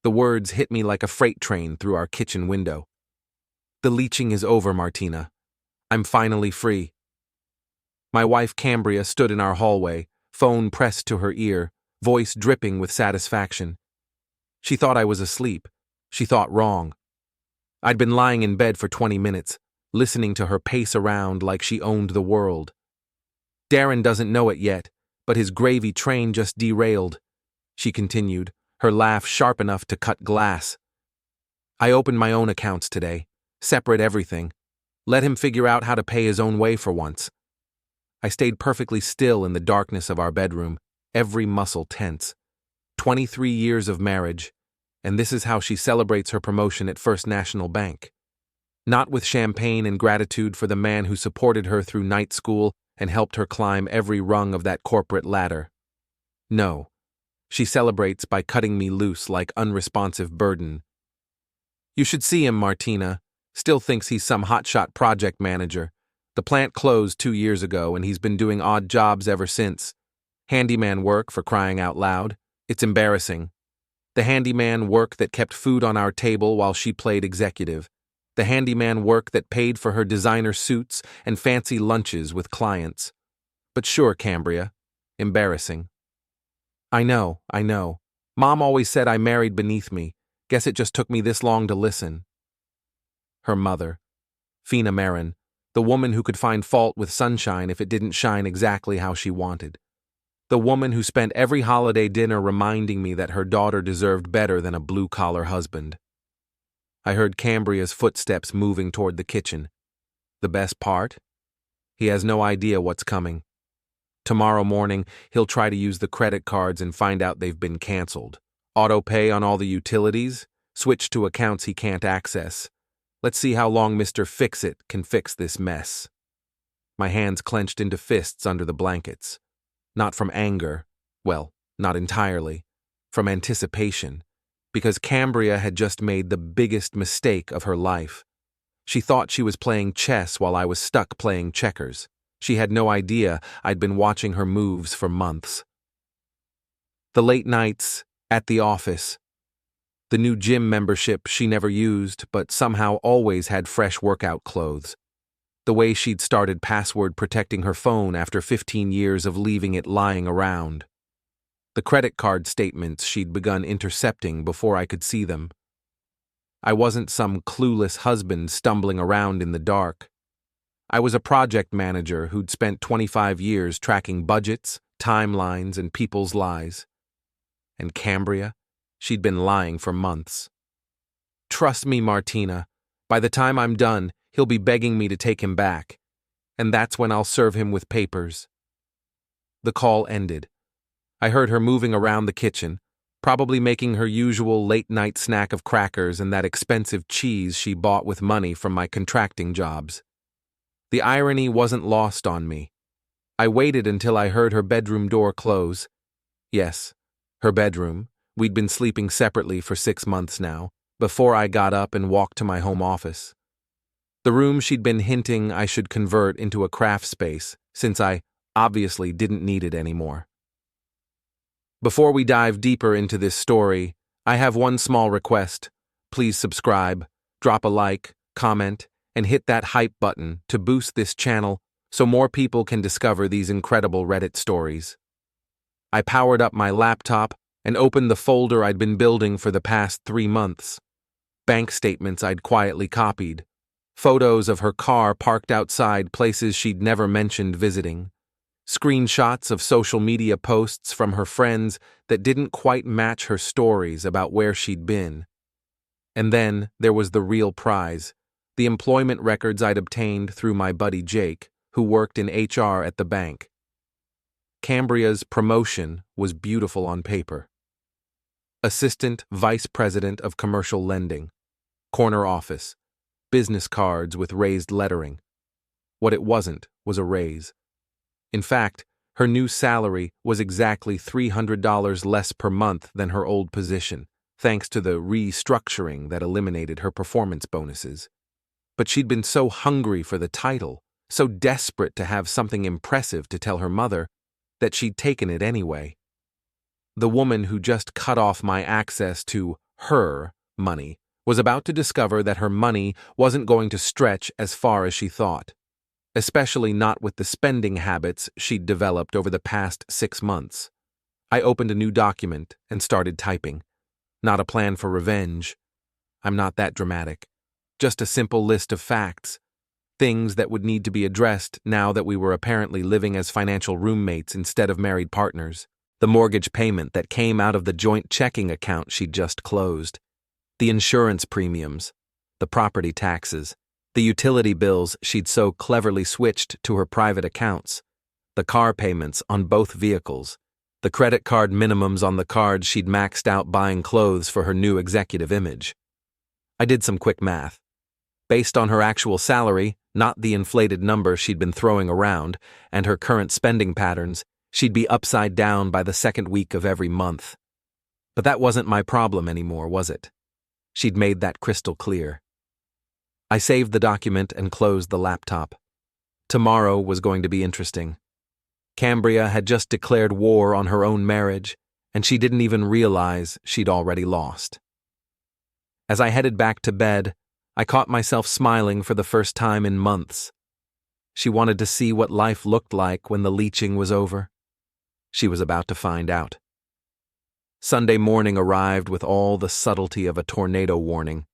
The words hit me like a freight train through our kitchen window. The leeching is over, Martina. I'm finally free. My wife Cambria stood in our hallway, phone pressed to her ear, voice dripping with satisfaction. She thought I was asleep. She thought wrong. I'd been lying in bed for 20 minutes, listening to her pace around like she owned the world. Darren doesn't know it yet, but his gravy train just derailed, she continued, her laugh sharp enough to cut glass. I opened my own accounts today, separate everything. Let him figure out how to pay his own way for once. I stayed perfectly still in the darkness of our bedroom, every muscle tense. 23 years of marriage, and this is how she celebrates her promotion at First National Bank. Not with champagne and gratitude for the man who supported her through night school and helped her climb every rung of that corporate ladder. No, she celebrates by cutting me loose like unresponsive burden. You should see him, Martina. Still thinks he's some hotshot project manager. The plant closed 2 years ago and he's been doing odd jobs ever since. Handyman work, for crying out loud. It's embarrassing. The handyman work that kept food on our table while she played executive. The handyman work that paid for her designer suits and fancy lunches with clients. But sure, Cambria. Embarrassing. I know. Mom always said I married beneath me. Guess it just took me this long to listen. Her mother, Fina Marin, the woman who could find fault with sunshine if it didn't shine exactly how she wanted. The woman who spent every holiday dinner reminding me that her daughter deserved better than a blue-collar husband. I heard Cambria's footsteps moving toward the kitchen. The best part? He has no idea what's coming. Tomorrow morning, he'll try to use the credit cards and find out they've been canceled. Auto-pay on all the utilities, switch to accounts he can't access. Let's see how long Mr. Fix-It can fix this mess. My hands clenched into fists under the blankets. Not from anger, well, not entirely, from anticipation, because Cambria had just made the biggest mistake of her life. She thought she was playing chess while I was stuck playing checkers. She had no idea I'd been watching her moves for months. The late nights, at the office. The new gym membership she never used, but somehow always had fresh workout clothes. The way she'd started password protecting her phone after 15 years of leaving it lying around. The credit card statements she'd begun intercepting before I could see them. I wasn't some clueless husband stumbling around in the dark. I was a project manager who'd spent 25 years tracking budgets, timelines, and people's lies. And Cambria? She'd been lying for months. Trust me, Martina. By the time I'm done, he'll be begging me to take him back. And that's when I'll serve him with papers. The call ended. I heard her moving around the kitchen, probably making her usual late-night snack of crackers and that expensive cheese she bought with money from my contracting jobs. The irony wasn't lost on me. I waited until I heard her bedroom door close. Yes, her bedroom. We'd been sleeping separately for 6 months now, before I got up and walked to my home office. The room she'd been hinting I should convert into a craft space, since I obviously didn't need it anymore. Before we dive deeper into this story, I have one small request. Please subscribe, drop a like, comment, and hit that hype button to boost this channel so more people can discover these incredible Reddit stories. I powered up my laptop and opened the folder I'd been building for the past 3 months. Bank statements I'd quietly copied. Photos of her car parked outside places she'd never mentioned visiting. Screenshots of social media posts from her friends that didn't quite match her stories about where she'd been. And then there was the real prize, the employment records I'd obtained through my buddy Jake, who worked in HR at the bank. Cambria's promotion was beautiful on paper. Assistant Vice President of Commercial Lending. Corner office. Business cards with raised lettering. What it wasn't was a raise. In fact, her new salary was exactly $300 less per month than her old position, thanks to the restructuring that eliminated her performance bonuses. But she'd been so hungry for the title, so desperate to have something impressive to tell her mother, that she'd taken it anyway. The woman who just cut off my access to her money, was about to discover that her money wasn't going to stretch as far as she thought, especially not with the spending habits she'd developed over the past 6 months. I opened a new document and started typing. Not a plan for revenge. I'm not that dramatic. Just a simple list of facts. Things that would need to be addressed now that we were apparently living as financial roommates instead of married partners. The mortgage payment that came out of the joint checking account she'd just closed. The insurance premiums. The property taxes. The utility bills she'd so cleverly switched to her private accounts. The car payments on both vehicles. The credit card minimums on the cards she'd maxed out buying clothes for her new executive image. I did some quick math. Based on her actual salary, not the inflated number she'd been throwing around, and her current spending patterns, she'd be upside down by the second week of every month. But that wasn't my problem anymore, was it? She'd made that crystal clear. I saved the document and closed the laptop. Tomorrow was going to be interesting. Cambria had just declared war on her own marriage, and she didn't even realize she'd already lost. As I headed back to bed, I caught myself smiling for the first time in months. She wanted to see what life looked like when the leeching was over. She was about to find out. Sunday morning arrived with all the subtlety of a tornado warning.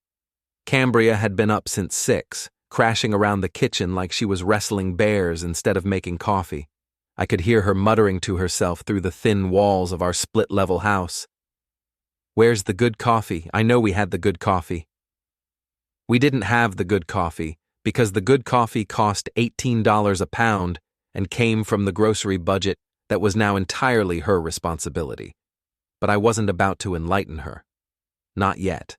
Cambria had been up since 6, crashing around the kitchen like she was wrestling bears instead of making coffee. I could hear her muttering to herself through the thin walls of our split-level house. "Where's the good coffee? I know we had the good coffee." We didn't have the good coffee because the good coffee cost $18 a pound and came from the grocery budget that was now entirely her responsibility. But I wasn't about to enlighten her. Not yet.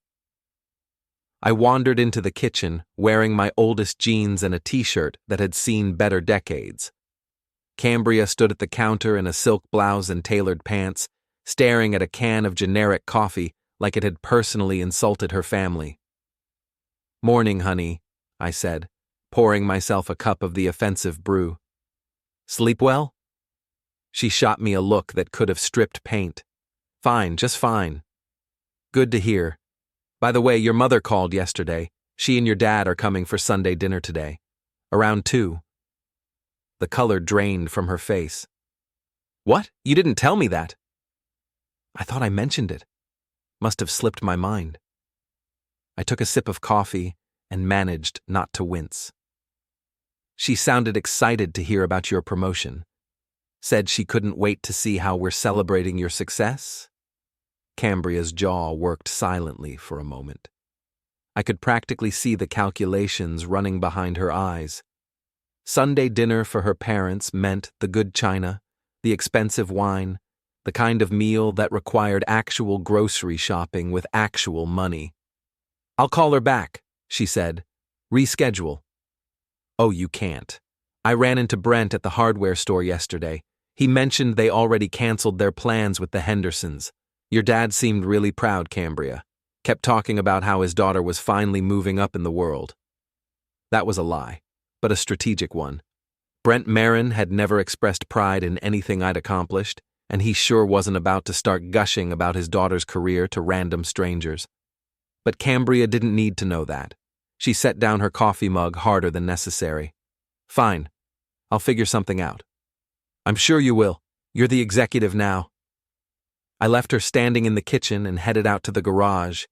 I wandered into the kitchen wearing my oldest jeans and a t-shirt that had seen better decades. Cambria stood at the counter in a silk blouse and tailored pants, staring at a can of generic coffee like it had personally insulted her family. "Morning, honey," I said, pouring myself a cup of the offensive brew. "Sleep well?" She shot me a look that could have stripped paint. "Fine, just fine." "Good to hear. By the way, your mother called yesterday. She and your dad are coming for Sunday dinner today. Around 2. The color drained from her face. "What? You didn't tell me that." I thought I mentioned it. Must have slipped my mind. I took a sip of coffee and managed not to wince. "She sounded excited to hear about your promotion. Said she couldn't wait to see how we're celebrating your success?" Cambria's jaw worked silently for a moment. I could practically see the calculations running behind her eyes. Sunday dinner for her parents meant the good china, the expensive wine, the kind of meal that required actual grocery shopping with actual money. "I'll call her back," she said. "Reschedule." "Oh, you can't. I ran into Brent at the hardware store yesterday. He mentioned they already canceled their plans with the Hendersons. Your dad seemed really proud, Cambria. Kept talking about how his daughter was finally moving up in the world." That was a lie, but a strategic one. Brent Marin had never expressed pride in anything I'd accomplished, and he sure wasn't about to start gushing about his daughter's career to random strangers. But Cambria didn't need to know that. She set down her coffee mug harder than necessary. "Fine. I'll figure something out." "I'm sure you will. You're the executive now." I left her standing in the kitchen and headed out to the garage.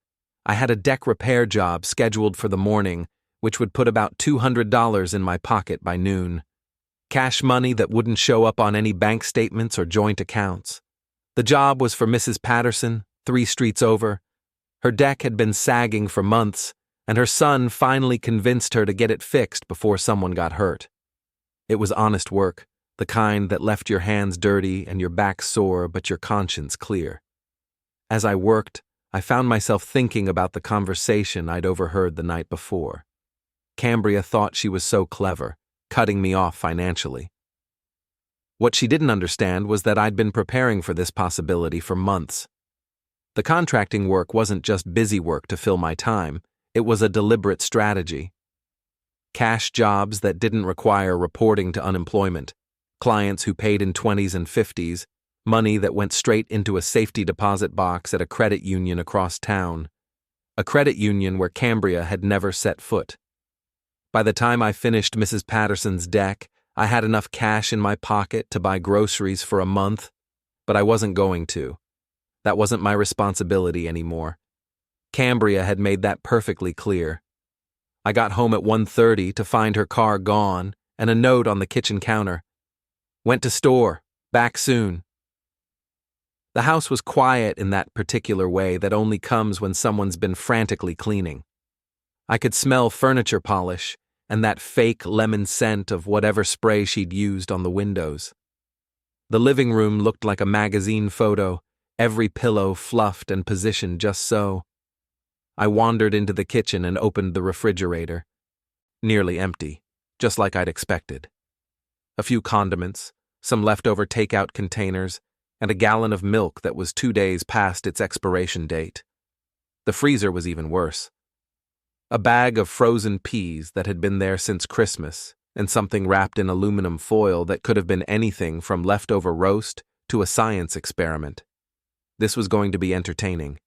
I had a deck repair job scheduled for the morning, which would put about $200 in my pocket by noon. Cash money that wouldn't show up on any bank statements or joint accounts. The job was for Mrs. Patterson, 3 streets over. Her deck had been sagging for months, and her son finally convinced her to get it fixed before someone got hurt. It was honest work, the kind that left your hands dirty and your back sore but your conscience clear. As I worked, I found myself thinking about the conversation I'd overheard the night before. Cambria thought she was so clever, cutting me off financially. What she didn't understand was that I'd been preparing for this possibility for months. The contracting work wasn't just busy work to fill my time, it was a deliberate strategy. Cash jobs that didn't require reporting to unemployment, clients who paid in 20s and 50s, Money that went straight into a safety deposit box at a credit union across town. A credit union where Cambria had never set foot. By the time I finished Mrs. Patterson's deck, I had enough cash in my pocket to buy groceries for a month, but I wasn't going to. That wasn't my responsibility anymore. Cambria had made that perfectly clear. I got home at 1:30 to find her car gone and a note on the kitchen counter. Went to store. Back soon. The house was quiet in that particular way that only comes when someone's been frantically cleaning. I could smell furniture polish and that fake lemon scent of whatever spray she'd used on the windows. The living room looked like a magazine photo, every pillow fluffed and positioned just so. I wandered into the kitchen and opened the refrigerator. Nearly empty, just like I'd expected. A few condiments, some leftover takeout containers, and a gallon of milk that was 2 days past its expiration date. The freezer was even worse. A bag of frozen peas that had been there since Christmas, and something wrapped in aluminum foil that could have been anything from leftover roast to a science experiment. This was going to be entertaining.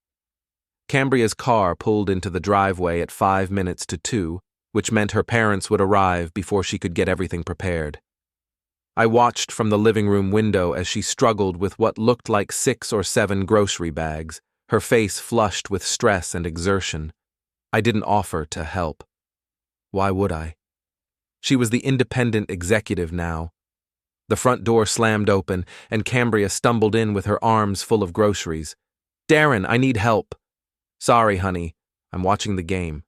Cambria's car pulled into the driveway at 5 minutes to 2, which meant her parents would arrive before she could get everything prepared. I watched from the living room window as she struggled with what looked like 6 or 7 grocery bags, her face flushed with stress and exertion. I didn't offer to help. Why would I? She was the independent executive now. The front door slammed open, and Cambria stumbled in with her arms full of groceries. "Darren, I need help." "Sorry, honey. I'm watching the game."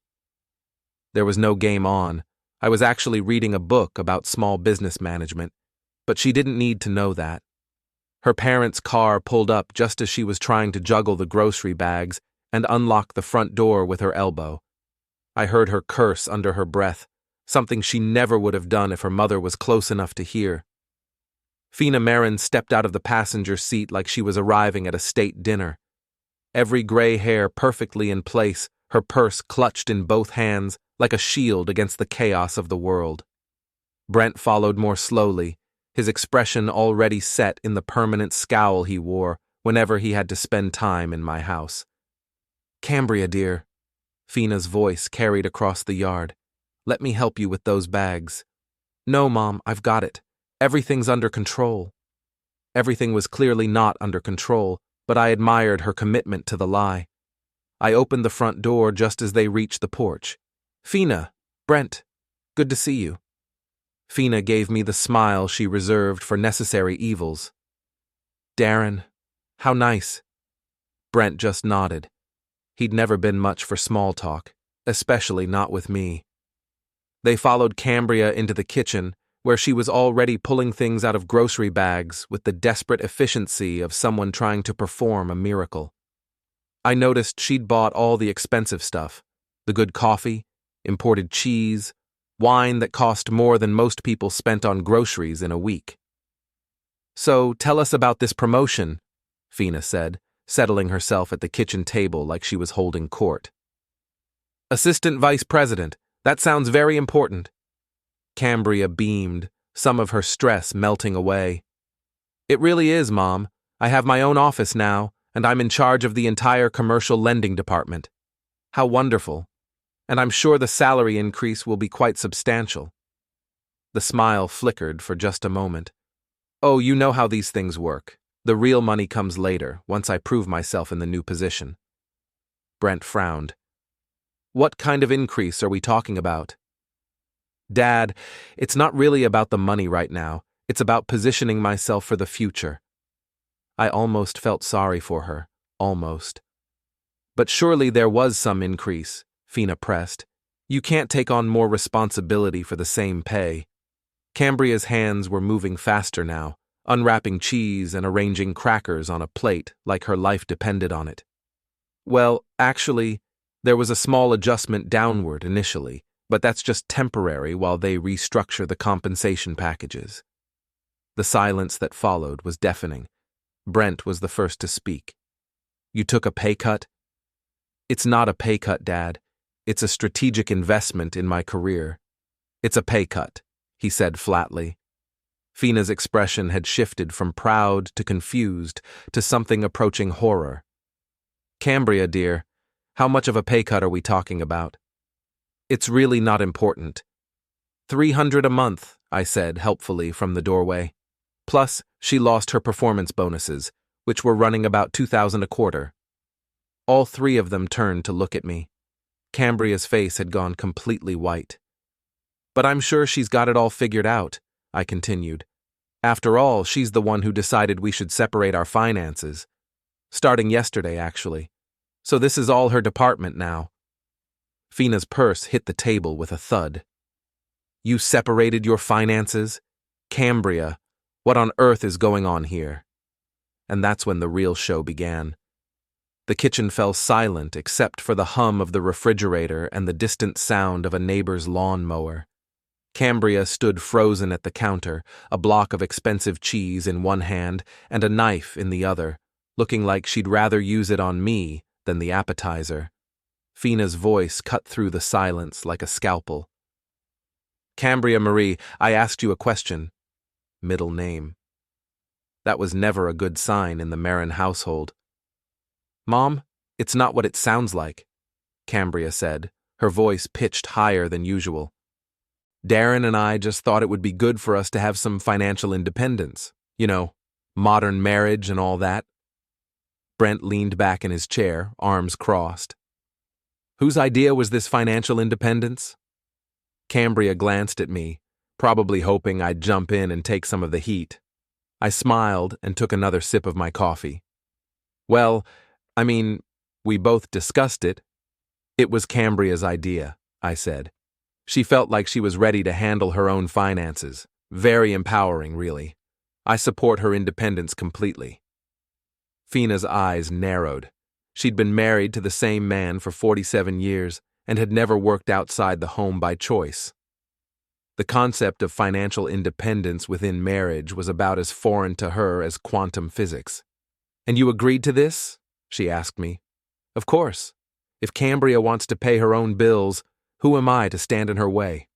There was no game on. I was actually reading a book about small business management, but she didn't need to know that. Her parents' car pulled up just as she was trying to juggle the grocery bags and unlock the front door with her elbow. I heard her curse under her breath, something she never would have done if her mother was close enough to hear. Fina Marin stepped out of the passenger seat like she was arriving at a state dinner. Every gray hair perfectly in place, her purse clutched in both hands like a shield against the chaos of the world. Brent followed more slowly, his expression already set in the permanent scowl he wore whenever he had to spend time in my house. "Cambria, dear," Fina's voice carried across the yard. "Let me help you with those bags." "No, Mom, I've got it. Everything's under control." Everything was clearly not under control, but I admired her commitment to the lie. I opened the front door just as they reached the porch. "Fina, Brent, good to see you." Fina gave me the smile she reserved for necessary evils. "Darren, how nice." Brent just nodded. He'd never been much for small talk, especially not with me. They followed Cambria into the kitchen, where she was already pulling things out of grocery bags with the desperate efficiency of someone trying to perform a miracle. I noticed she'd bought all the expensive stuff, the good coffee, imported cheese, wine that cost more than most people spent on groceries in a week. "So tell us about this promotion," Fina said, settling herself at the kitchen table like she was holding court. "Assistant Vice President, that sounds very important." Cambria beamed, some of her stress melting away. "It really is, Mom. I have my own office now, and I'm in charge of the entire commercial lending department. How wonderful. And I'm sure the salary increase will be quite substantial." The smile flickered for just a moment. "Oh, you know how these things work. The real money comes later, once I prove myself in the new position." Brent frowned. "What kind of increase are we talking about?" "Dad, it's not really about the money right now. It's about positioning myself for the future." I almost felt sorry for her, almost. "But surely there was some increase," Fina pressed. "You can't take on more responsibility for the same pay." Cambria's hands were moving faster now, unwrapping cheese and arranging crackers on a plate like her life depended on it. "Well, actually, there was a small adjustment downward initially, but that's just temporary while they restructure the compensation packages." The silence that followed was deafening. Brent was the first to speak. "You took a pay cut?" "It's not a pay cut, Dad. It's a strategic investment in my career." "It's a pay cut," he said flatly. Fina's expression had shifted from proud to confused to something approaching horror. Cambria, dear, how much of a pay cut are we talking about? It's really not important. 300 a month, I said helpfully from the doorway. Plus, she lost her performance bonuses, which were running about 2,000 a quarter. All three of them turned to look at me. Cambria's face had gone completely white. But I'm sure she's got it all figured out, I continued. After all, she's the one who decided we should separate our finances. Starting yesterday, actually. So this is all her department now. Fina's purse hit the table with a thud. You separated your finances? Cambria, what on earth is going on here? And that's when the real show began. The kitchen fell silent except for the hum of the refrigerator and the distant sound of a neighbor's lawnmower. Cambria stood frozen at the counter, a block of expensive cheese in one hand and a knife in the other, looking like she'd rather use it on me than the appetizer. Fina's voice cut through the silence like a scalpel. Cambria Marie, I asked you a question. Middle name. That was never a good sign in the Marin household. Mom, it's not what it sounds like, Cambria said, her voice pitched higher than usual. Darren and I just thought it would be good for us to have some financial independence. You know, modern marriage and all that. Brent leaned back in his chair, arms crossed. Whose idea was this financial independence? Cambria glanced at me, probably hoping I'd jump in and take some of the heat. I smiled and took another sip of my coffee. Well, we both discussed it. It was Cambria's idea, I said. She felt like she was ready to handle her own finances. Very empowering, really. I support her independence completely. Fina's eyes narrowed. She'd been married to the same man for 47 years and had never worked outside the home by choice. The concept of financial independence within marriage was about as foreign to her as quantum physics. And you agreed to this? She asked me. Of course. If Cambria wants to pay her own bills, who am I to stand in her way?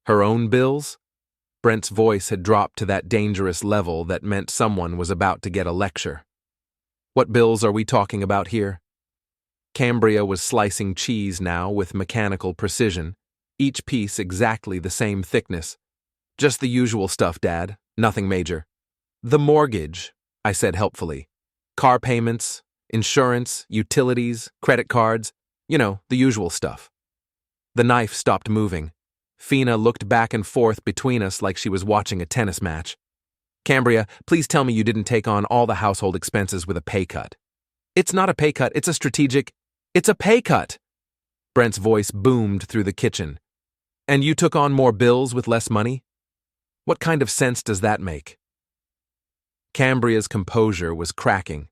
Her own bills? Brent's voice had dropped to that dangerous level that meant someone was about to get a lecture. What bills are we talking about here? Cambria was slicing cheese now with mechanical precision, each piece exactly the same thickness. Just the usual stuff, Dad. Nothing major. The mortgage, I said helpfully. Car payments, insurance, utilities, credit cards, the usual stuff. The knife stopped moving. Fina looked back and forth between us like she was watching a tennis match. Cambria, please tell me you didn't take on all the household expenses with a pay cut. It's not a pay cut, it's a pay cut! Brent's voice boomed through the kitchen. And you took on more bills with less money? What kind of sense does that make? Cambria's composure was cracking.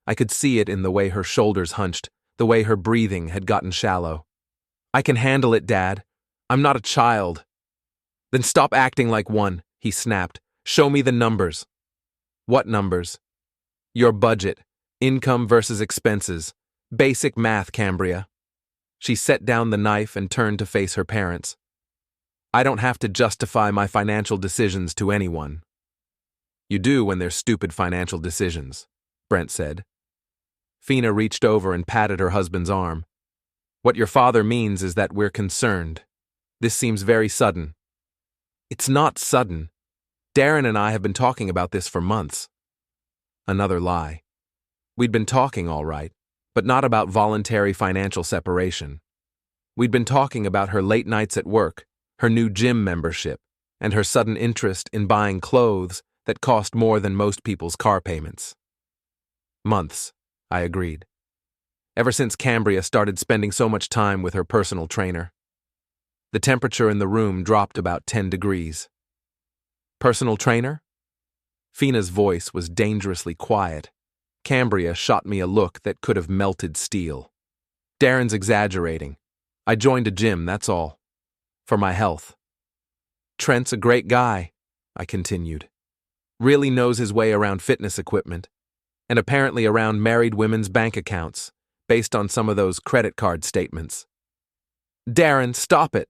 I could see it in the way her shoulders hunched, the way her breathing had gotten shallow. I can handle it, Dad. I'm not a child. Then stop acting like one, he snapped. Show me the numbers. What numbers? Your budget. Income versus expenses. Basic math, Cambria. She set down the knife and turned to face her parents. I don't have to justify my financial decisions to anyone. You do when they're stupid financial decisions, Brent said. Fina reached over and patted her husband's arm. What your father means is that we're concerned. This seems very sudden. It's not sudden. Darren and I have been talking about this for months. Another lie. We'd been talking all right, but not about voluntary financial separation. We'd been talking about her late nights at work, her new gym membership, and her sudden interest in buying clothes that cost more than most people's car payments. Months, I agreed. Ever since Cambria started spending so much time with her personal trainer. The temperature in the room dropped about 10 degrees. Personal trainer? Fina's voice was dangerously quiet. Cambria shot me a look that could have melted steel. Darren's exaggerating. I joined a gym, that's all. For my health. Trent's a great guy, I continued. Really knows his way around fitness equipment, and apparently around married women's bank accounts, based on some of those credit card statements. Darren, stop it!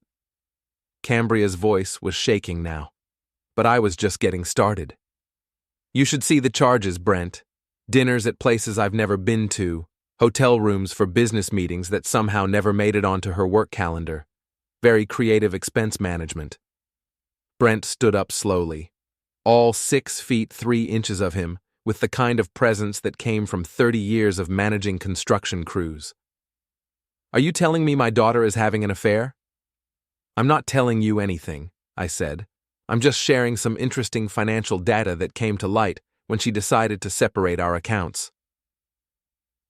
Cambria's voice was shaking now. but I was just getting started. You should see the charges, Brent. Dinners at places I've never been to, hotel rooms for business meetings that somehow never made it onto her work calendar. Very creative expense management. Brent stood up slowly, all 6 feet 3 inches of him, with the kind of presence that came from 30 years of managing construction crews. Are you telling me my daughter is having an affair? I'm not telling you anything, I said. I'm just sharing some interesting financial data that came to light when she decided to separate our accounts.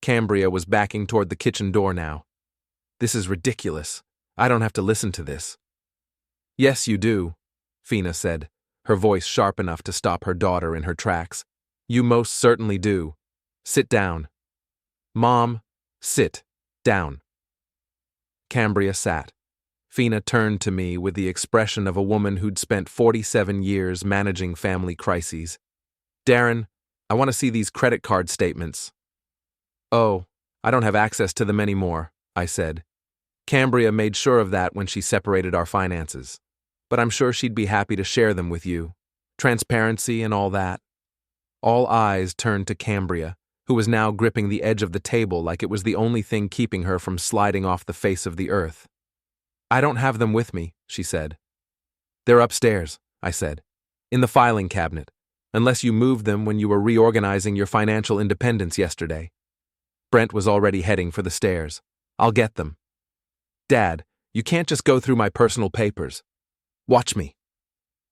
Cambria was backing toward the kitchen door now. This is ridiculous. I don't have to listen to this. Yes, you do, Fina said, her voice sharp enough to stop her daughter in her tracks. You most certainly do. Sit down. Mom, sit down. Cambria sat. Fina turned to me with the expression of a woman who'd spent 47 years managing family crises. Darren, I want to see these credit card statements. Oh, I don't have access to them anymore, I said. Cambria made sure of that when she separated our finances. But I'm sure she'd be happy to share them with you. Transparency and all that. All eyes turned to Cambria, who was now gripping the edge of the table like it was the only thing keeping her from sliding off the face of the earth. I don't have them with me, she said. They're upstairs, I said. In the filing cabinet, unless you moved them when you were reorganizing your financial independence yesterday. Brent was already heading for the stairs. I'll get them. Dad, you can't just go through my personal papers. Watch me.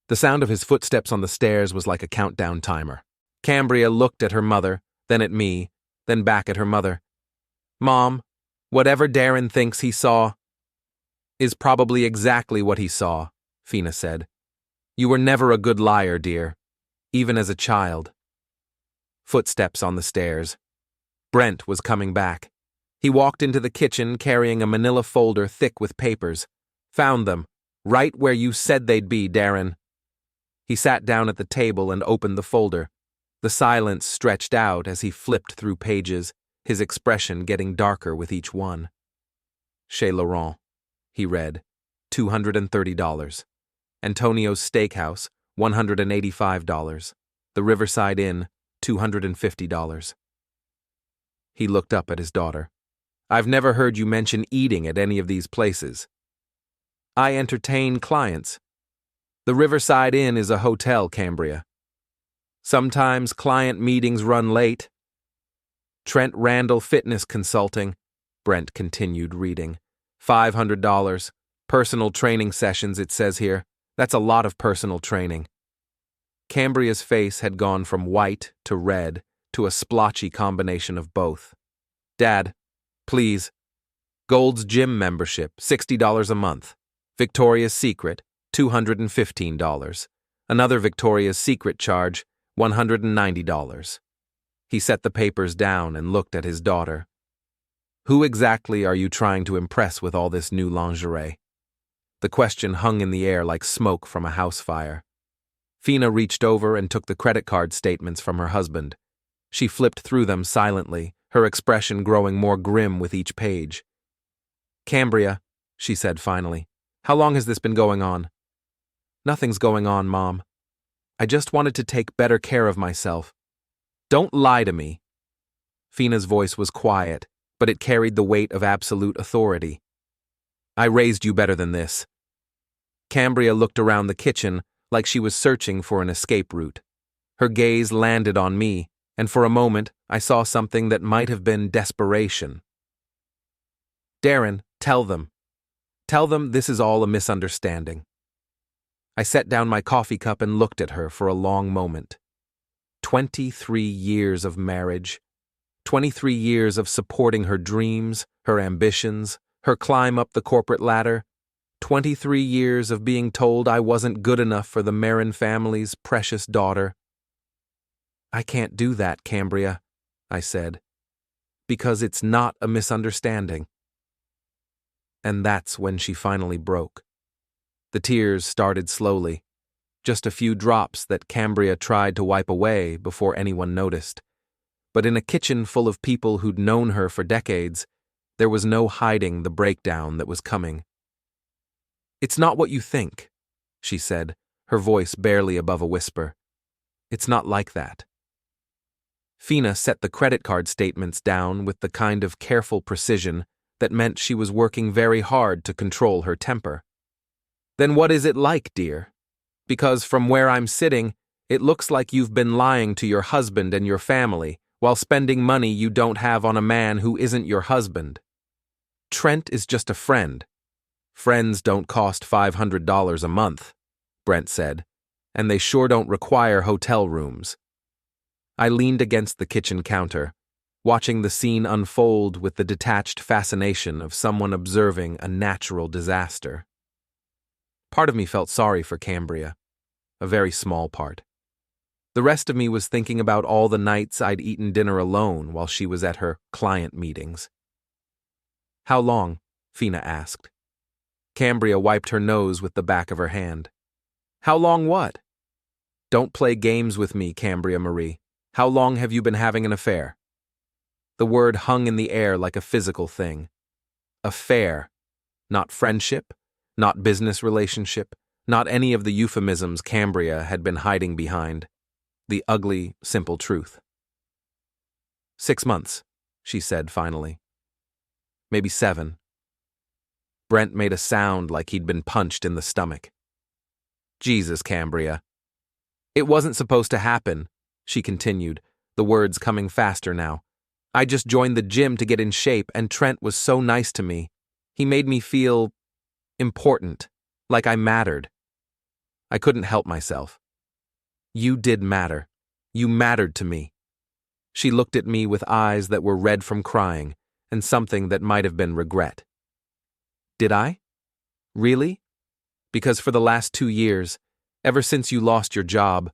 The sound of his footsteps on the stairs was like a countdown timer. Cambria looked at her mother, then at me, then back at her mother. Mom, whatever Darren thinks he saw is probably exactly what he saw, Fina said. You were never a good liar, dear, even as a child. Footsteps on the stairs. Brent was coming back. He walked into the kitchen carrying a manila folder thick with papers. Found them, right where you said they'd be, Darren. He sat down at the table and opened the folder. The silence stretched out as he flipped through pages, his expression getting darker with each one. Chez Laurent, he read, $230. Antonio's Steakhouse, $185. The Riverside Inn, $250. He looked up at his daughter. I've never heard you mention eating at any of these places. I entertain clients. The Riverside Inn is a hotel, Cambria. Sometimes client meetings run late. Trent Randall Fitness Consulting, Brent continued reading. $500. Personal training sessions, it says here. That's a lot of personal training. Cambria's face had gone from white to red to a splotchy combination of both. Dad, please. Gold's Gym membership, $60 a month. Victoria's Secret, $215. Another Victoria's Secret charge, $190. He set the papers down and looked at his daughter. Who exactly are you trying to impress with all this new lingerie? The question hung in the air like smoke from a house fire. Fina reached over and took the credit card statements from her husband. She flipped through them silently, her expression growing more grim with each page. Cambria, she said finally, how long has this been going on? Nothing's going on, Mom. I just wanted to take better care of myself. Don't lie to me. Fina's voice was quiet, but it carried the weight of absolute authority. I raised you better than this. Cambria looked around the kitchen like she was searching for an escape route. Her gaze landed on me, and for a moment I saw something that might have been desperation. Darren, tell them. Tell them this is all a misunderstanding. I set down my coffee cup and looked at her for a long moment. 23 years of marriage. 23 years of supporting her dreams, her ambitions, her climb up the corporate ladder. 23 years of being told I wasn't good enough for the Marin family's precious daughter. I can't do that, Cambria, I said, because it's not a misunderstanding. And that's when she finally broke. The tears started slowly, just a few drops that Cambria tried to wipe away before anyone noticed. But in a kitchen full of people who'd known her for decades, there was no hiding the breakdown that was coming. It's not what you think, she said, her voice barely above a whisper. It's not like that. Fina set the credit card statements down with the kind of careful precision that meant she was working very hard to control her temper. Then what is it like, dear? Because from where I'm sitting, it looks like you've been lying to your husband and your family while spending money you don't have on a man who isn't your husband. Trent is just a friend. Friends don't cost $500 a month, Brent said, and they sure don't require hotel rooms. I leaned against the kitchen counter, watching the scene unfold with the detached fascination of someone observing a natural disaster. Part of me felt sorry for Cambria, a very small part. The rest of me was thinking about all the nights I'd eaten dinner alone while she was at her client meetings. How long? Fina asked. Cambria wiped her nose with the back of her hand. How long what? Don't play games with me, Cambria Marie. How long have you been having an affair? The word hung in the air like a physical thing. Affair. Not friendship, not business relationship, not any of the euphemisms Cambria had been hiding behind. The ugly, simple truth. 6 months, she said finally. Maybe 7. Brent made a sound like he'd been punched in the stomach. Jesus, Cambria. It wasn't supposed to happen, she continued, the words coming faster now. I just joined the gym to get in shape, and Trent was so nice to me. He made me feel important, like I mattered. I couldn't help myself. You did matter. You mattered to me. She looked at me with eyes that were red from crying, and something that might have been regret. Did I? Really? Because for the last 2 years, ever since you lost your job,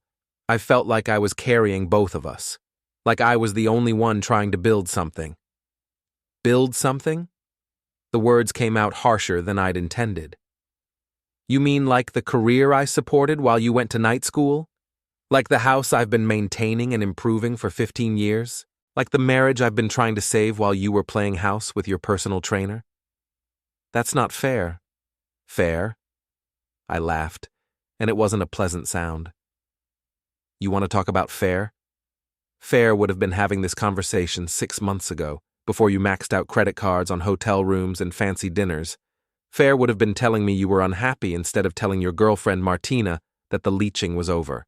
I felt like I was carrying both of us, like I was the only one trying to build something. Build something? The words came out harsher than I'd intended. You mean like the career I supported while you went to night school? Like the house I've been maintaining and improving for 15 years? Like the marriage I've been trying to save while you were playing house with your personal trainer? That's not fair. Fair? I laughed, and it wasn't a pleasant sound. You want to talk about fair? Fair would have been having this conversation 6 months ago, before you maxed out credit cards on hotel rooms and fancy dinners. Fair would have been telling me you were unhappy instead of telling your girlfriend Martina that the leeching was over.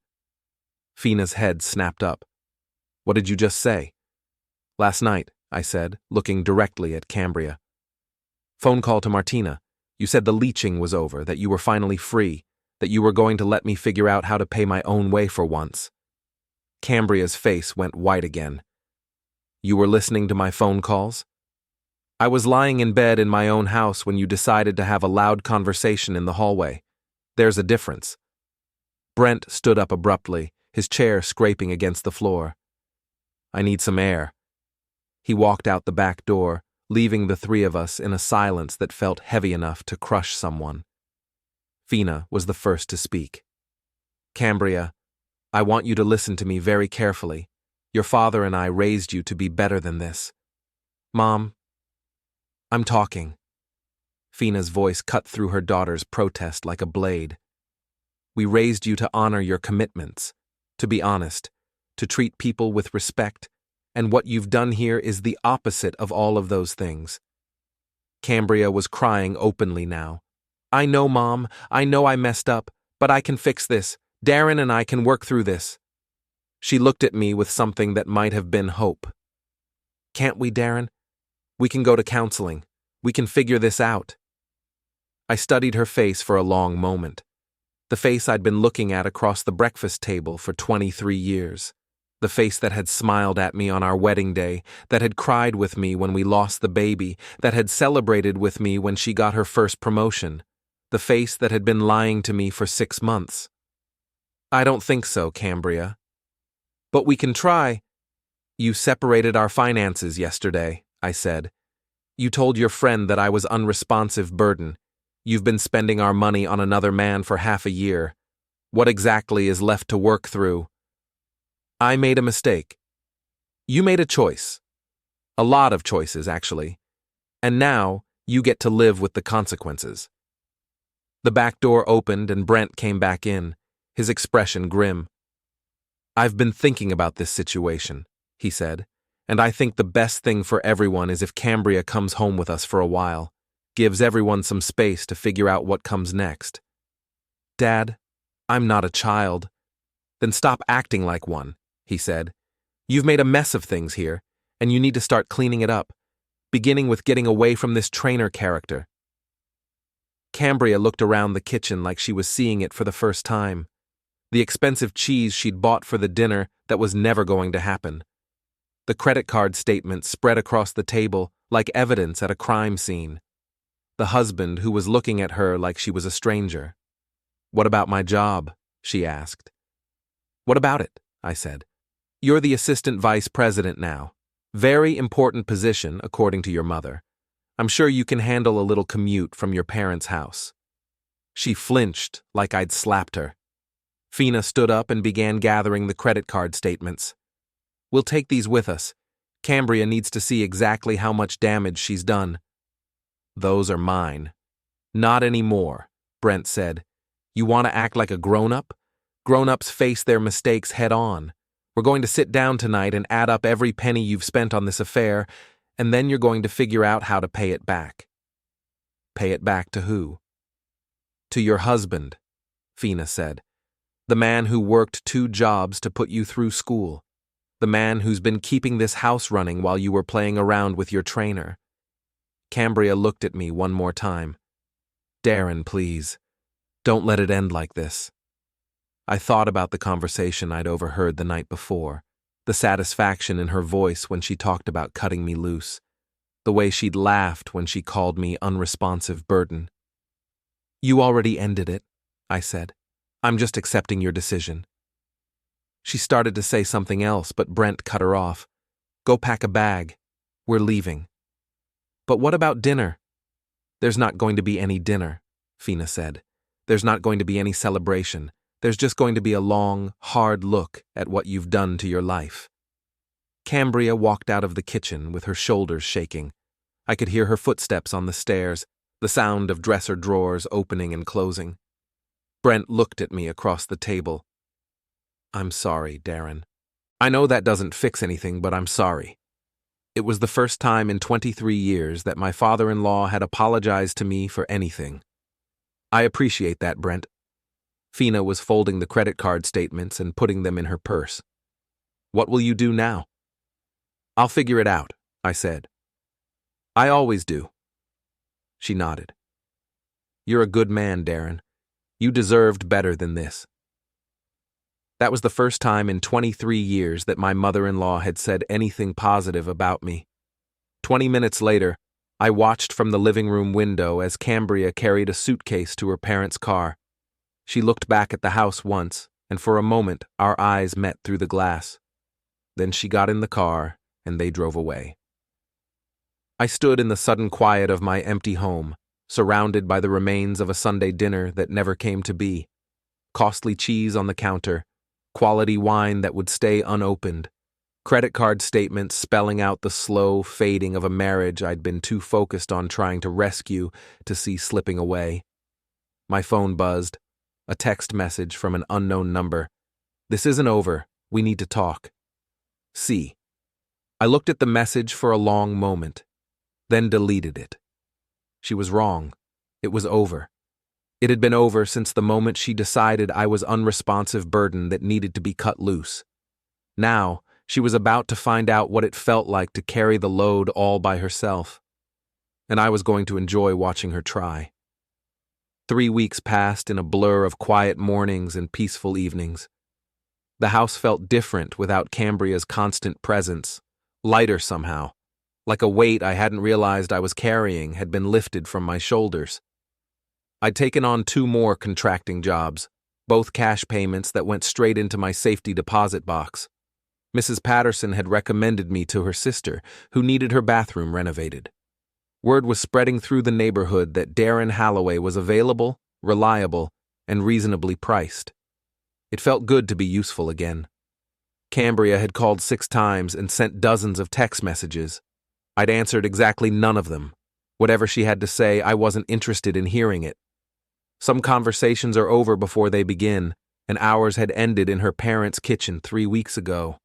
Fina's head snapped up. What did you just say? Last night, I said, looking directly at Cambria. Phone call to Martina. You said the leeching was over, that you were finally free, that you were going to let me figure out how to pay my own way for once. Cambria's face went white again. You were listening to my phone calls? I was lying in bed in my own house when you decided to have a loud conversation in the hallway. There's a difference. Brent stood up abruptly, his chair scraping against the floor. I need some air. He walked out the back door, leaving the 3 of us in a silence that felt heavy enough to crush someone. Fina was the first to speak. Cambria, I want you to listen to me very carefully. Your father and I raised you to be better than this. Mom, I'm talking. Fina's voice cut through her daughter's protest like a blade. We raised you to honor your commitments, to be honest, to treat people with respect, and what you've done here is the opposite of all of those things. Cambria was crying openly now. I know, Mom, I know I messed up, but I can fix this. Darren and I can work through this. She looked at me with something that might have been hope. Can't we, Darren? We can go to counseling. We can figure this out. I studied her face for a long moment. The face I'd been looking at across the breakfast table for 23 years. The face that had smiled at me on our wedding day, that had cried with me when we lost the baby, that had celebrated with me when she got her first promotion. The face that had been lying to me for 6 months. I don't think so, Cambria. But we can try. You separated our finances yesterday, I said. You told your friend that I was unresponsive burden. You've been spending our money on another man for half a year. What exactly is left to work through? I made a mistake. You made a choice. A lot of choices, actually. And now you get to live with the consequences. The back door opened and Brent came back in. his expression grim. "I've been thinking about this situation," he said, "and I think the best thing for everyone is if Cambria comes home with us for a while, gives everyone some space to figure out what comes next." "Dad, I'm not a child." "Then stop acting like one," he said. "You've made a mess of things here, and you need to start cleaning it up, beginning with getting away from this trainer character." Cambria looked around the kitchen like she was seeing it for the first time. The expensive cheese she'd bought for the dinner that was never going to happen. The credit card statements spread across the table like evidence at a crime scene. The husband who was looking at her like she was a stranger. "What about my job?" she asked. "What about it?" I said. "You're the assistant vice president now. Very important position, according to your mother. I'm sure you can handle a little commute from your parents' house." She flinched like I'd slapped her. Fina stood up and began gathering the credit card statements. "We'll take these with us. Cambria needs to see exactly how much damage she's done." "Those are mine." "Not anymore," Brent said. "You want to act like a grown-up? Grown-ups face their mistakes head-on. We're going to sit down tonight and add up every penny you've spent on this affair, and then you're going to figure out how to pay it back." "Pay it back to who?" "To your husband," Fina said. "The man who worked 2 jobs to put you through school. The man who's been keeping this house running while you were playing around with your trainer." Cambria looked at me one more time. "Darren, please. Don't let it end like this." I thought about the conversation I'd overheard the night before, the satisfaction in her voice when she talked about cutting me loose, the way she'd laughed when she called me unresponsive burden. "You already ended it," I said. "I'm just accepting your decision." She started to say something else, but Brent cut her off. "Go pack a bag. We're leaving." "But what about dinner?" "There's not going to be any dinner," Fina said. "There's not going to be any celebration. There's just going to be a long, hard look at what you've done to your life." Cambria walked out of the kitchen with her shoulders shaking. I could hear her footsteps on the stairs, the sound of dresser drawers opening and closing. Brent looked at me across the table. "I'm sorry, Darren. I know that doesn't fix anything, but I'm sorry." It was the first time in 23 years that my father-in-law had apologized to me for anything. "I appreciate that, Brent." Fina was folding the credit card statements and putting them in her purse. "What will you do now?" "I'll figure it out," I said. "I always do." She nodded. "You're a good man, Darren. You deserved better than this." That was the first time in 23 years that my mother-in-law had said anything positive about me. 20 minutes later, I watched from the living room window as Cambria carried a suitcase to her parents' car. She looked back at the house once, and for a moment our eyes met through the glass. Then she got in the car, and they drove away. I stood in the sudden quiet of my empty home, surrounded by the remains of a Sunday dinner that never came to be. Costly cheese on the counter, quality wine that would stay unopened, credit card statements spelling out the slow fading of a marriage I'd been too focused on trying to rescue to see slipping away. My phone buzzed, a text message from an unknown number. "This isn't over. We need to talk." See. I looked at the message for a long moment, then deleted it. She was wrong. It was over. It had been over since the moment she decided I was unresponsive burden that needed to be cut loose. Now, she was about to find out what it felt like to carry the load all by herself. And I was going to enjoy watching her try. 3 weeks passed in a blur of quiet mornings and peaceful evenings. The house felt different without Cambria's constant presence, lighter somehow, like a weight I hadn't realized I was carrying had been lifted from my shoulders. I'd taken on 2 more contracting jobs, both cash payments that went straight into my safety deposit box. Mrs. Patterson had recommended me to her sister, who needed her bathroom renovated. Word was spreading through the neighborhood that Darren Holloway was available, reliable, and reasonably priced. It felt good to be useful again. Cambria had called 6 times and sent dozens of text messages. I'd answered exactly none of them. Whatever she had to say, I wasn't interested in hearing it. Some conversations are over before they begin, and ours had ended in her parents' kitchen 3 weeks ago.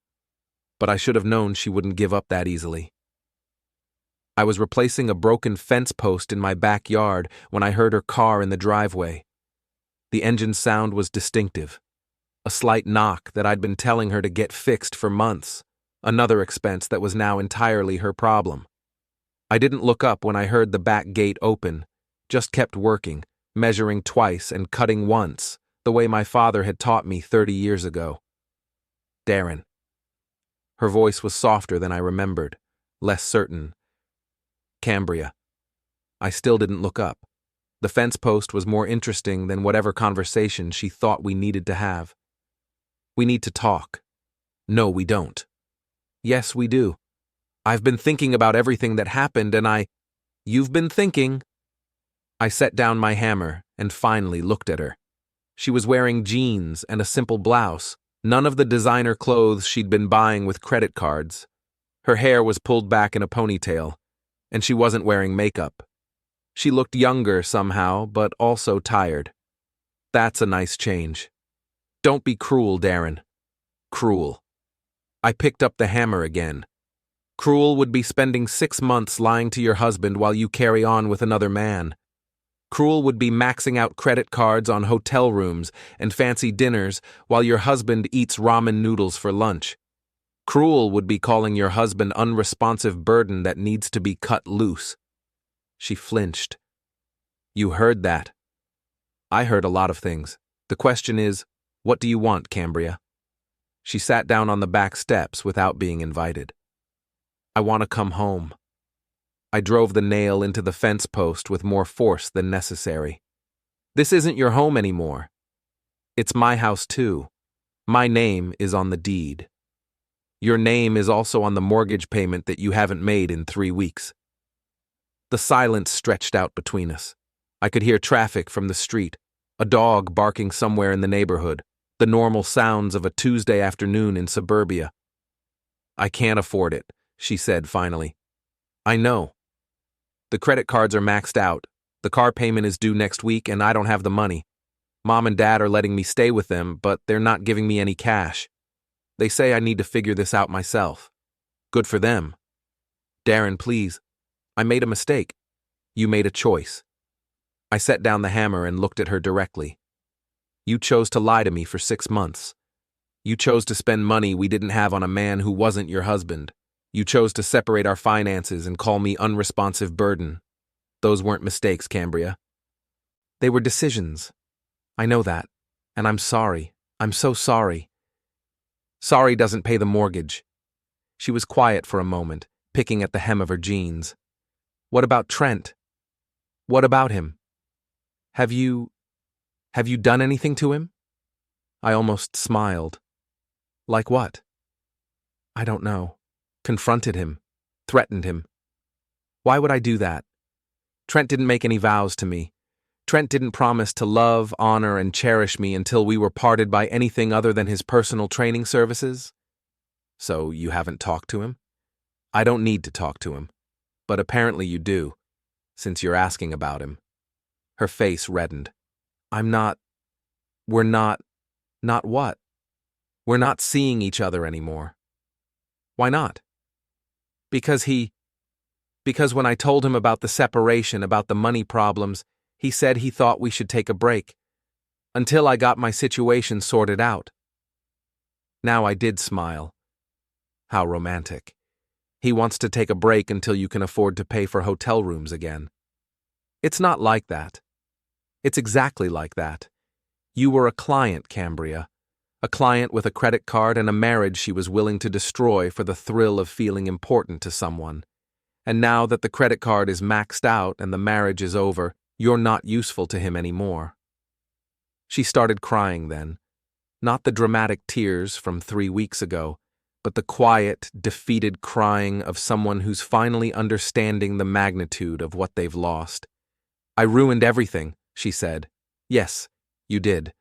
But I should have known she wouldn't give up that easily. I was replacing a broken fence post in my backyard when I heard her car in the driveway. The engine sound was distinctive. A slight knock that I'd been telling her to get fixed for months, another expense that was now entirely her problem. I didn't look up when I heard the back gate open, just kept working, measuring twice and cutting once, the way my father had taught me 30 years ago. Darren. Her voice was softer than I remembered, less certain. Cambria. I still didn't look up. The fence post was more interesting than whatever conversation she thought we needed to have. We need to talk. No, we don't. Yes, we do. I've been thinking about everything that happened and You've been thinking. I set down my hammer and finally looked at her. She was wearing jeans and a simple blouse, none of the designer clothes she'd been buying with credit cards. Her hair was pulled back in a ponytail, and she wasn't wearing makeup. She looked younger somehow, but also tired. That's a nice change. Don't be cruel, Darren. Cruel. I picked up the hammer again. Cruel would be spending 6 months lying to your husband while you carry on with another man. Cruel would be maxing out credit cards on hotel rooms and fancy dinners while your husband eats ramen noodles for lunch. Cruel would be calling your husband unresponsive burden that needs to be cut loose. She flinched. You heard that. I heard a lot of things. The question is, what do you want, Cambria? She sat down on the back steps without being invited. I want to come home. I drove the nail into the fence post with more force than necessary. This isn't your home anymore. It's my house too. My name is on the deed. Your name is also on the mortgage payment that you haven't made in 3 weeks. The silence stretched out between us. I could hear traffic from the street, a dog barking somewhere in the neighborhood, the normal sounds of a Tuesday afternoon in suburbia. I can't afford it, she said finally. I know. The credit cards are maxed out. The car payment is due next week and I don't have the money. Mom and Dad are letting me stay with them, but they're not giving me any cash. They say I need to figure this out myself. Good for them. Darren, please. I made a mistake. You made a choice. I set down the hammer and looked at her directly. You chose to lie to me for 6 months. You chose to spend money we didn't have on a man who wasn't your husband. You chose to separate our finances and call me unresponsive burden. Those weren't mistakes, Cambria. They were decisions. I know that. And I'm sorry. I'm so sorry. Sorry doesn't pay the mortgage. She was quiet for a moment, picking at the hem of her jeans. What about Trent? What about him? Have you done anything to him? I almost smiled. Like what? I don't know. Confronted him. Threatened him. Why would I do that? Trent didn't make any vows to me. Trent didn't promise to love, honor, and cherish me until we were parted by anything other than his personal training services. So you haven't talked to him? I don't need to talk to him. But apparently you do, since you're asking about him. Her face reddened. We're not what? We're not seeing each other anymore. Why not? Because when I told him about the separation, about the money problems, he said he thought we should take a break. Until I got my situation sorted out. Now I did smile. How romantic. He wants to take a break until you can afford to pay for hotel rooms again. It's not like that. It's exactly like that. You were a client, Cambria. A client with a credit card and a marriage she was willing to destroy for the thrill of feeling important to someone. And now that the credit card is maxed out and the marriage is over, you're not useful to him anymore. She started crying then. Not the dramatic tears from 3 weeks ago, but the quiet, defeated crying of someone who's finally understanding the magnitude of what they've lost. I ruined everything, she said. Yes, you did.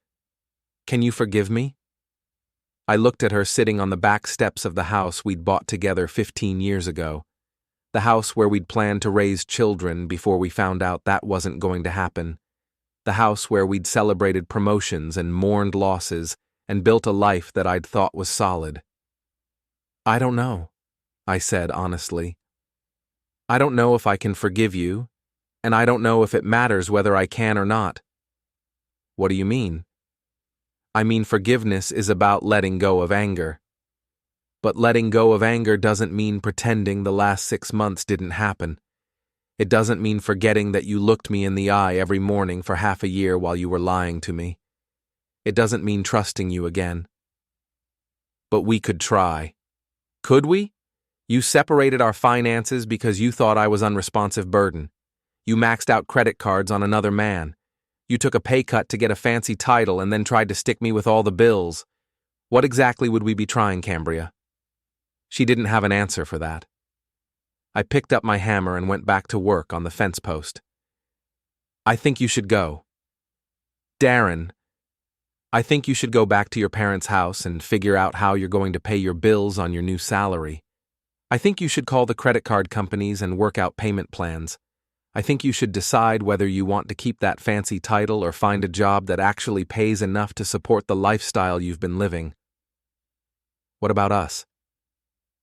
Can you forgive me? I looked at her sitting on the back steps of the house we'd bought together 15 years ago. The house where we'd planned to raise children before we found out that wasn't going to happen. the house where we'd celebrated promotions and mourned losses and built a life that I'd thought was solid. I don't know, I said honestly. I don't know if I can forgive you, and I don't know if it matters whether I can or not. What do you mean? I mean, forgiveness is about letting go of anger. But letting go of anger doesn't mean pretending the last 6 months didn't happen. It doesn't mean forgetting that you looked me in the eye every morning for half a year while you were lying to me. It doesn't mean trusting you again. But we could try. Could we? You separated our finances because you thought I was unresponsive burden. You maxed out credit cards on another man. You took a pay cut to get a fancy title and then tried to stick me with all the bills. What exactly would we be trying, Cambria? She didn't have an answer for that. I picked up my hammer and went back to work on the fence post. I think you should go. Darren, I think you should go back to your parents' house and figure out how you're going to pay your bills on your new salary. I think you should call the credit card companies and work out payment plans. I think you should decide whether you want to keep that fancy title or find a job that actually pays enough to support the lifestyle you've been living. What about us?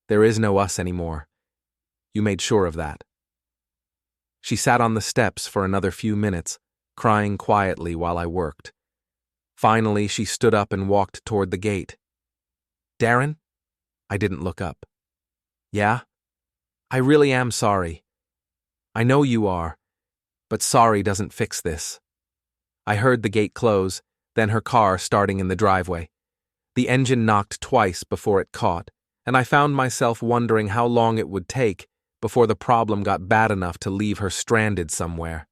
There is no us anymore. You made sure of that. She sat on the steps for another few minutes, crying quietly while I worked. Finally, she stood up and walked toward the gate. Darren? I didn't look up. Yeah? I really am sorry. I know you are, but sorry doesn't fix this. I heard the gate close, then her car starting in the driveway. The engine knocked twice before it caught, and I found myself wondering how long it would take before the problem got bad enough to leave her stranded somewhere.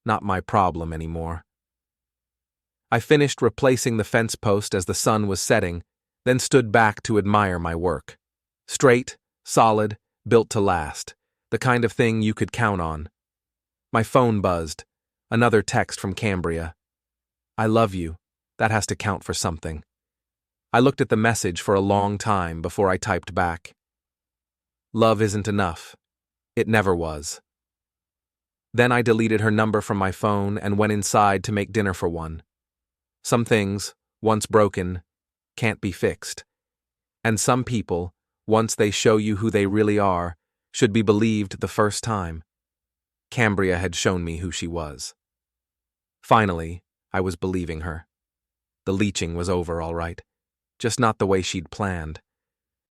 Not my problem anymore. I finished replacing the fence post as the sun was setting, then stood back to admire my work. Straight, solid, built to last. The kind of thing you could count on. My phone buzzed. Another text from Cambria. I love you. That has to count for something. I looked at the message for a long time before I typed back. Love isn't enough. It never was. Then I deleted her number from my phone and went inside to make dinner for one. Some things, once broken, can't be fixed. And some people, once they show you who they really are, should be believed the first time. Cambria had shown me who she was. Finally, I was believing her. The leeching was over all right, just not the way she'd planned.